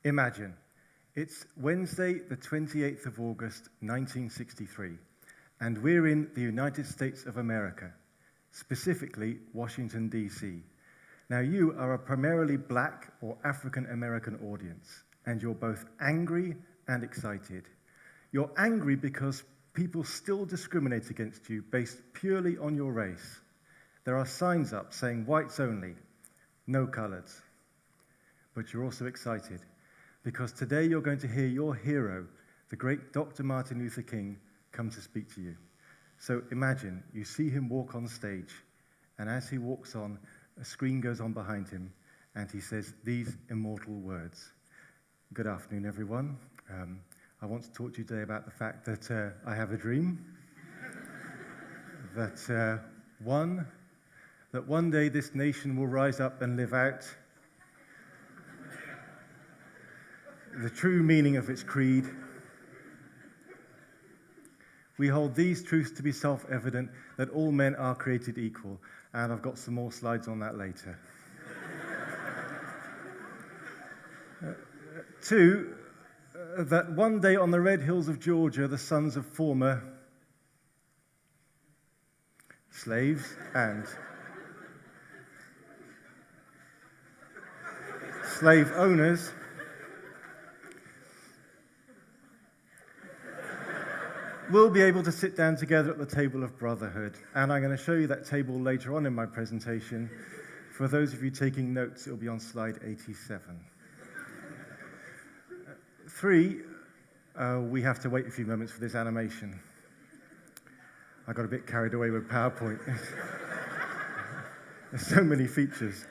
Imagine, it's Wednesday, the 28th of August, 1963, and we're in the United States of America, specifically Washington, D.C. Now, you are a primarily black or African-American audience, and you're both angry and excited. You're angry because people still discriminate against you based purely on your race. There are signs up saying whites only, no coloreds. But you're also excited because today you're going to hear your hero, the great Dr. Martin Luther King, come to speak to you. So imagine you see him walk on stage, and as he walks on, a screen goes on behind him, and he says these immortal words. Good afternoon, everyone. I want to talk to you today about the fact that I have a dream, that one day this nation will rise up and live out the true meaning of its creed. We hold these truths to be self-evident, that all men are created equal. And I've got some more slides on that later. 2, that one day on the red hills of Georgia, the sons of former slaves and slave owners we'll be able to sit down together at the table of brotherhood. And I'm going to show you that table later on in my presentation. For those of you taking notes, it'll be on slide 87. 3, we have to wait a few moments for this animation. I got a bit carried away with PowerPoint. There's so many features.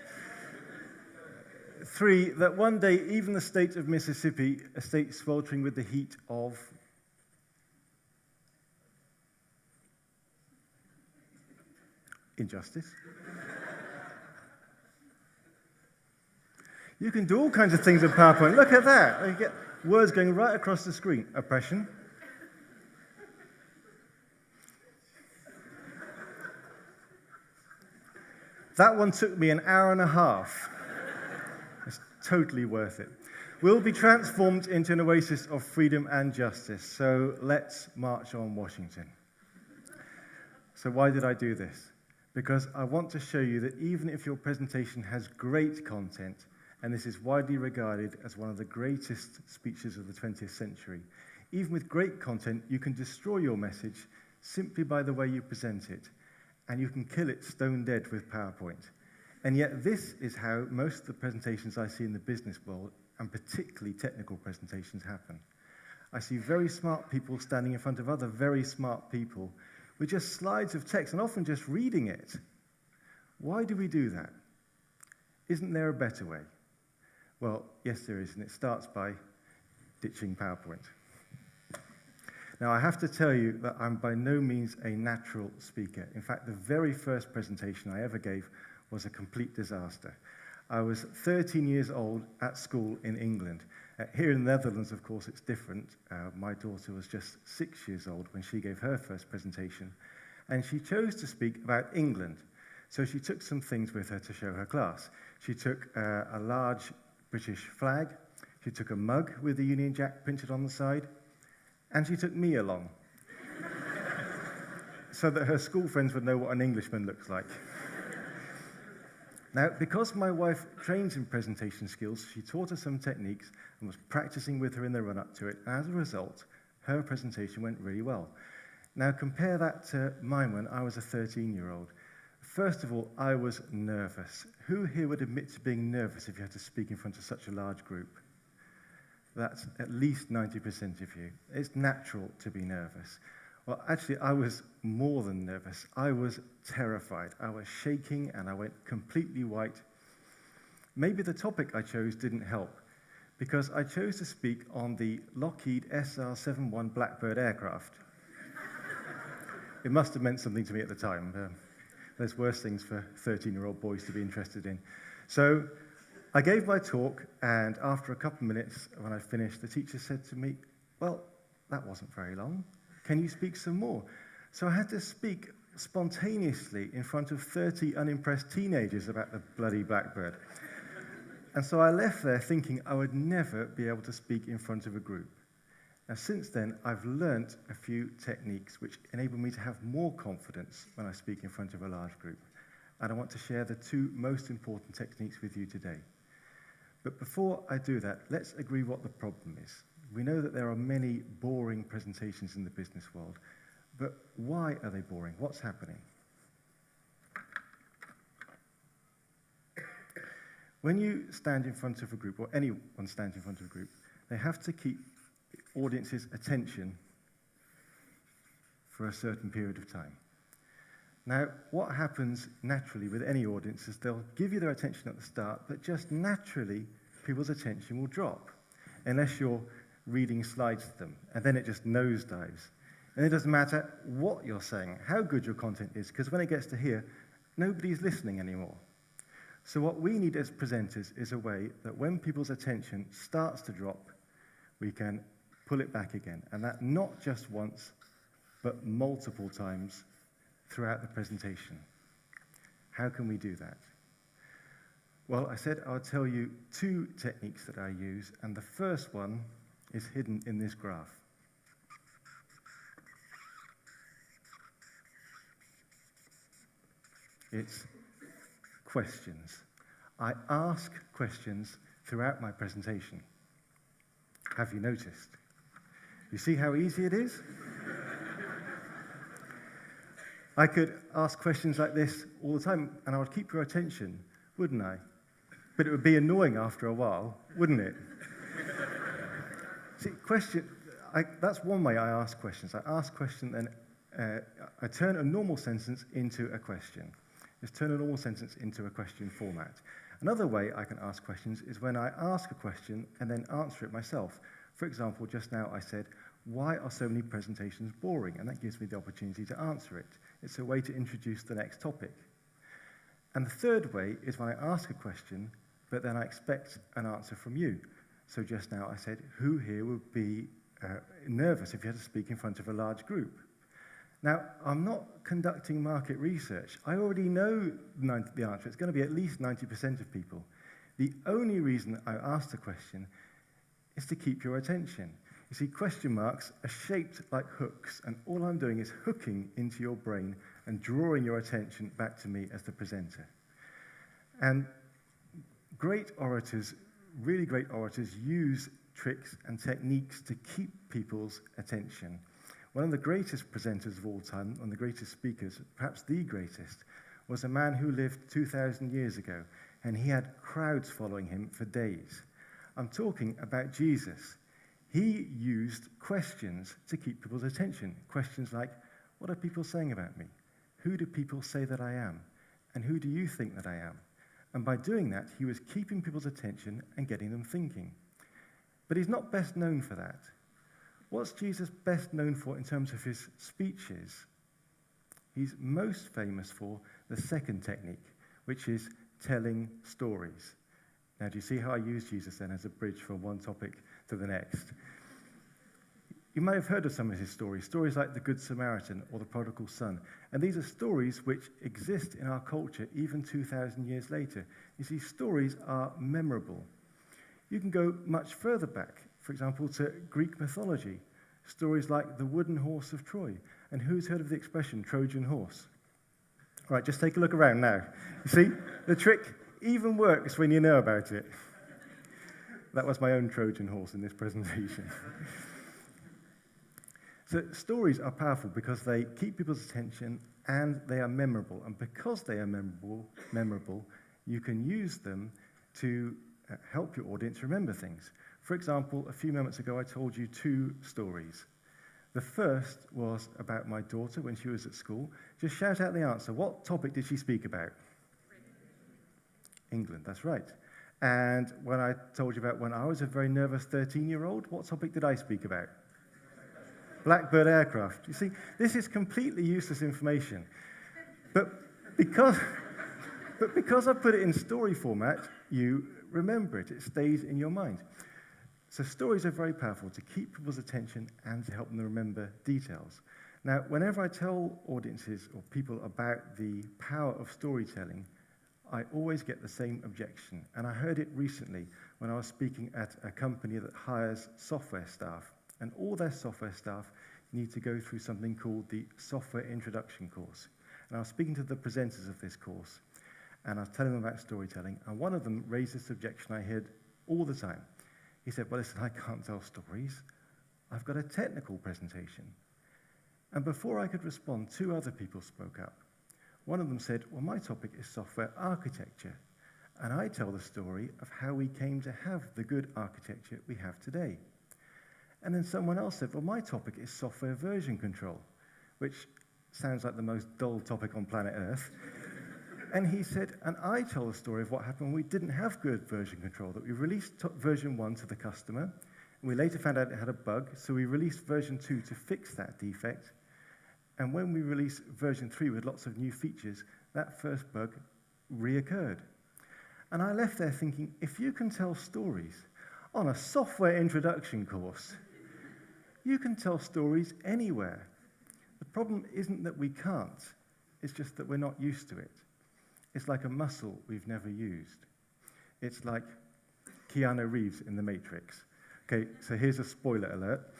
3, that one day even the state of Mississippi, a state sweltering with the heat of injustice. You can do all kinds of things with PowerPoint. Look at that. You get words going right across the screen. Oppression. That one took me an hour and a half. It's totally worth it. We'll be transformed into an oasis of freedom and justice. So let's march on Washington. So why did I do this? Because I want to show you that even if your presentation has great content, and this is widely regarded as one of the greatest speeches of the 20th century, even with great content, you can destroy your message simply by the way you present it, and you can kill it stone dead with PowerPoint. And yet this is how most of the presentations I see in the business world, and particularly technical presentations, happen. I see very smart people standing in front of other very smart people with just slides of text, and often just reading it. Why do we do that? Isn't there a better way? Well, yes, there is, and it starts by ditching PowerPoint. Now, I have to tell you that I'm by no means a natural speaker. In fact, the very first presentation I ever gave was a complete disaster. I was 13 years old at school in England. Here in the Netherlands, of course, it's different. My daughter was just 6 years old when she gave her first presentation, and she chose to speak about England. So she took some things with her to show her class. She took a large British flag, she took a mug with the Union Jack printed on the side, and she took me along, so that her school friends would know what an Englishman looks like. Now, because my wife trains in presentation skills, she taught her some techniques and was practicing with her in the run-up to it. And as a result, her presentation went really well. Now, compare that to mine when I was a 13-year-old. First of all, I was nervous. Who here would admit to being nervous if you had to speak in front of such a large group? That's at least 90% of you. It's natural to be nervous. Well, actually, I was more than nervous. I was terrified. I was shaking, and I went completely white. Maybe the topic I chose didn't help, because I chose to speak on the Lockheed SR-71 Blackbird aircraft. It must have meant something to me at the time. There's worse things for 13-year-old boys to be interested in. So I gave my talk, and after a couple of minutes, when I finished, the teacher said to me, well, that wasn't very long. Can you speak some more? So I had to speak spontaneously in front of 30 unimpressed teenagers about the bloody Blackbird. And so I left there thinking I would never be able to speak in front of a group. Now, since then, I've learnt a few techniques which enable me to have more confidence when I speak in front of a large group. And I want to share the two most important techniques with you today. But before I do that, let's agree what the problem is. We know that there are many boring presentations in the business world, but why are they boring? What's happening? When you stand in front of a group, or anyone stands in front of a group, they have to keep the audience's attention for a certain period of time. Now, what happens naturally with any audience is they'll give you their attention at the start, but just naturally, people's attention will drop, unless you're reading slides to them, and then it just nosedives. And it doesn't matter what you're saying, how good your content is, because when it gets to here, nobody's listening anymore. So what we need as presenters is a way that when people's attention starts to drop, we can pull it back again, and that not just once, but multiple times throughout the presentation. How can we do that? Well, I said I'll tell you two techniques that I use, and the first one is hidden in this graph. It's questions. I ask questions throughout my presentation. Have you noticed? You see how easy it is? I could ask questions like this all the time, and I would keep your attention, wouldn't I? But it would be annoying after a while, wouldn't it? See, that's one way I ask questions. I ask questions, and I turn a normal sentence into a question. Just turn a normal sentence into a question format. Another way I can ask questions is when I ask a question and then answer it myself. For example, just now I said, why are so many presentations boring? And that gives me the opportunity to answer it. It's a way to introduce the next topic. And the third way is when I ask a question, but then I expect an answer from you. So just now I said, who here would be nervous if you had to speak in front of a large group? Now, I'm not conducting market research. I already know the answer. It's going to be at least 90% of people. The only reason I asked the question is to keep your attention. You see, question marks are shaped like hooks, and all I'm doing is hooking into your brain and drawing your attention back to me as the presenter. And great orators, really great orators, use tricks and techniques to keep people's attention. One of the greatest presenters of all time, one of the greatest speakers, perhaps the greatest, was a man who lived 2,000 years ago, and he had crowds following him for days. I'm talking about Jesus. He used questions to keep people's attention. Questions like, what are people saying about me? Who do people say that I am? And who do you think that I am? And by doing that, he was keeping people's attention and getting them thinking. But he's not best known for that. What's Jesus best known for in terms of his speeches? He's most famous for the second technique, which is telling stories. Now, do you see how I use Jesus then as a bridge from one topic to the next? You might have heard of some of his stories like the Good Samaritan or the Prodigal Son. And these are stories which exist in our culture even 2,000 years later. You see, stories are memorable. You can go much further back, for example, to Greek mythology. Stories like the wooden horse of Troy. And who's heard of the expression Trojan horse? All right, just take a look around now. You see, the trick even works when you know about it. That was my own Trojan horse in this presentation. So stories are powerful because they keep people's attention and they are memorable. And because they are memorable, you can use them to help your audience remember things. For example, a few moments ago, I told you two stories. The first was about my daughter when she was at school. Just shout out the answer. What topic did she speak about? England, that's right. And when I told you about when I was a very nervous 13-year-old, what topic did I speak about? Blackbird aircraft. You see, this is completely useless information. But because I put it in story format, you remember it. It stays in your mind. So stories are very powerful to keep people's attention and to help them remember details. Now, whenever I tell audiences or people about the power of storytelling, I always get the same objection, and I heard it recently when I was speaking at a company that hires software staff, and all their software staff need to go through something called the Software Introduction course. And I was speaking to the presenters of this course, and I was telling them about storytelling, and one of them raised this objection I heard all the time. He said, well, listen, I can't tell stories. I've got a technical presentation. And before I could respond, two other people spoke up. One of them said, well, my topic is software architecture, and I tell the story of how we came to have the good architecture we have today. And then someone else said, well, my topic is software version control, which sounds like the most dull topic on planet Earth. And he said, and I tell the story of what happened when we didn't have good version control, that we released version 1 to the customer, and we later found out it had a bug, so we released version 2 to fix that defect. And when we released version 3 with lots of new features, that first bug reoccurred. And I left there thinking, if you can tell stories on a software introduction course, you can tell stories anywhere. The problem isn't that we can't, it's just that we're not used to it. It's like a muscle we've never used. It's like Keanu Reeves in The Matrix. Okay, so here's a spoiler alert.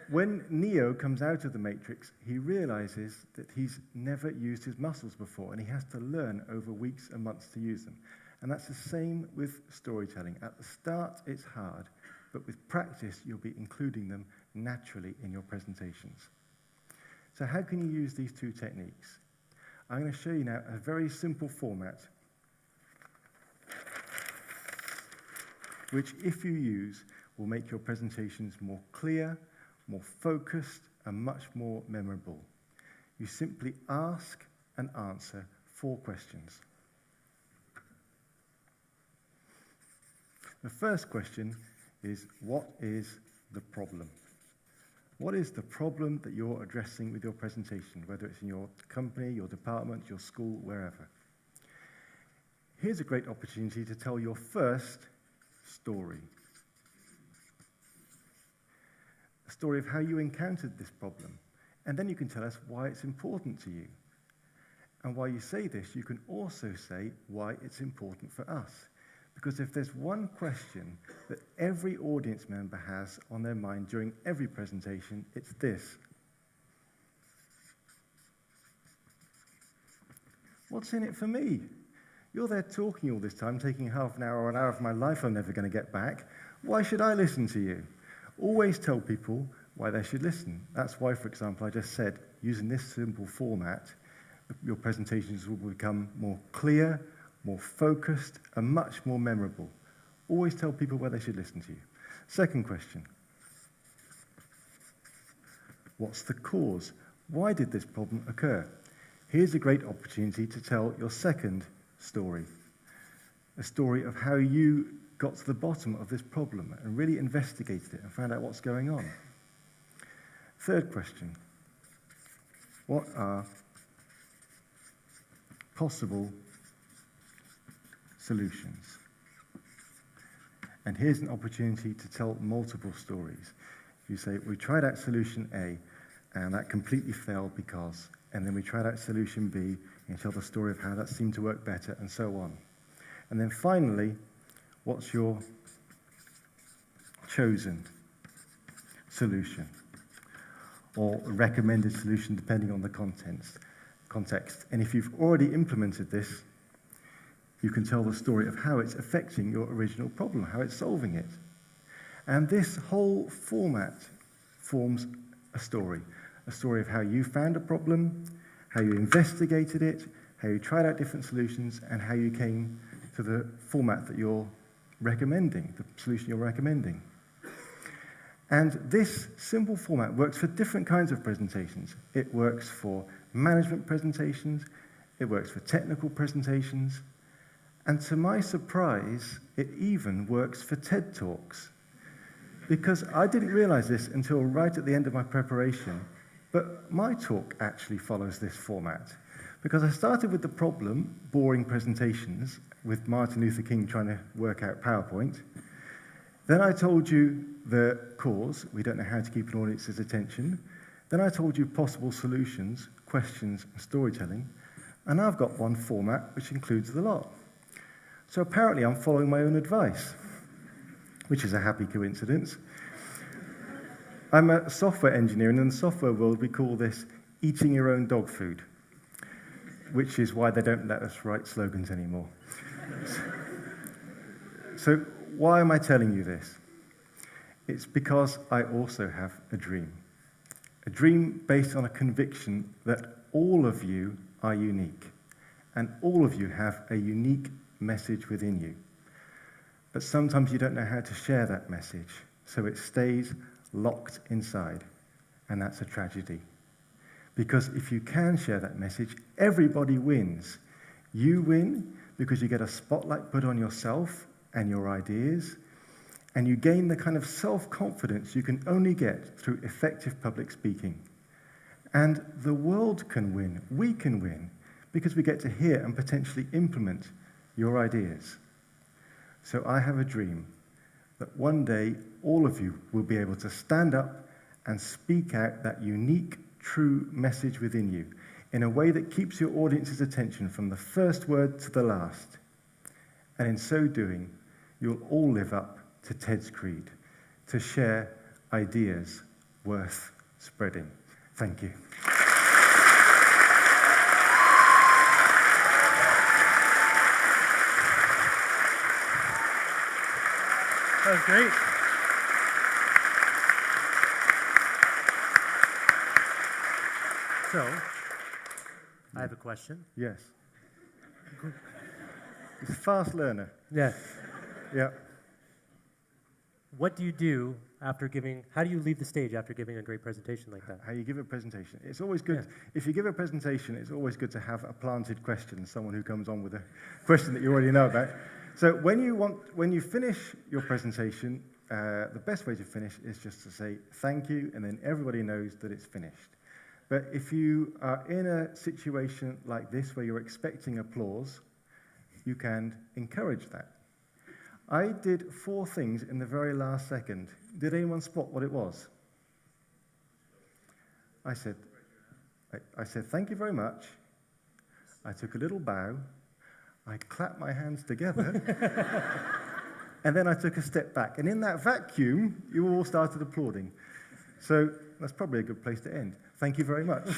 When Neo comes out of the Matrix, he realizes that he's never used his muscles before, and he has to learn over weeks and months to use them. And that's the same with storytelling. At the start, it's hard, but with practice, you'll be including them naturally in your presentations. So how can you use these two techniques? I'm going to show you now a very simple format, which, if you use, will make your presentations more clear, more focused, and much more memorable. You simply ask and answer 4 questions. The first question is, what is the problem? What is the problem that you're addressing with your presentation, whether it's in your company, your department, your school, wherever? Here's a great opportunity to tell your first story. A story of how you encountered this problem. And then you can tell us why it's important to you. And while you say this, you can also say why it's important for us. Because if there's one question that every audience member has on their mind during every presentation, it's this. What's in it for me? You're there talking all this time, taking half an hour or an hour of my life I'm never going to get back. Why should I listen to you? Always tell people why they should listen. That's why, for example, I just said, using this simple format, your presentations will become more clear, more focused, and much more memorable. Always tell people why they should listen to you. Second question. What's the cause? Why did this problem occur? Here's a great opportunity to tell your second story. A story of how you got to the bottom of this problem and really investigated it and found out what's going on. Third question. What are possible solutions? And here's an opportunity to tell multiple stories. You say, we tried out solution A, and that completely failed because, and then we tried out solution B, and tell the story of how that seemed to work better, and so on. And then finally, what's your chosen solution, or recommended solution, depending on the context. And if you've already implemented this, you can tell the story of how it's affecting your original problem, how it's solving it. And this whole format forms a story of how you found a problem, how you investigated it, how you tried out different solutions, and how you came to the format that you're recommending, the solution you're recommending. And this simple format works for different kinds of presentations. It works for management presentations, it works for technical presentations, and to my surprise, it even works for TED Talks. Because I didn't realize this until right at the end of my preparation, but my talk actually follows this format. Because I started with the problem, boring presentations, with Martin Luther King trying to work out PowerPoint. Then I told you the cause, we don't know how to keep an audience's attention. Then I told you possible solutions, questions, and storytelling. And I've got one format which includes the lot. So apparently I'm following my own advice, which is a happy coincidence. I'm a software engineer, and in the software world we call this eating your own dog food, which is why they don't let us write slogans anymore. So why am I telling you this? It's because I also have a dream based on a conviction that all of you are unique, and all of you have a unique message within you. But sometimes you don't know how to share that message, so it stays locked inside, and that's a tragedy. Because if you can share that message, everybody wins. You win because you get a spotlight put on yourself and your ideas, and you gain the kind of self-confidence you can only get through effective public speaking. And the world can win, we can win, because we get to hear and potentially implement your ideas. So I have a dream that one day all of you will be able to stand up and speak out that unique, true message within you in a way that keeps your audience's attention from the first word to the last. And in so doing, you'll all live up to TED's creed, to share ideas worth spreading. Thank you. That was great. So, I have a question. Yes. He's a fast learner. Yeah. Yeah. What do you do after giving, how do you leave the stage after giving a great presentation like that? How you give a presentation. It's always good, if you give a presentation, it's always good to have a planted question, someone who comes on with a question that you already know about. So when you finish your presentation, the best way to finish is just to say thank you, and then everybody knows that it's finished. But if you are in a situation like this where you're expecting applause, you can encourage that. I did 4 things in the very last second. Did anyone spot what it was? I said thank you very much. I took a little bow. I clapped my hands together. And then I took a step back. And in that vacuum, you all started applauding. So that's probably a good place to end. Thank you very much.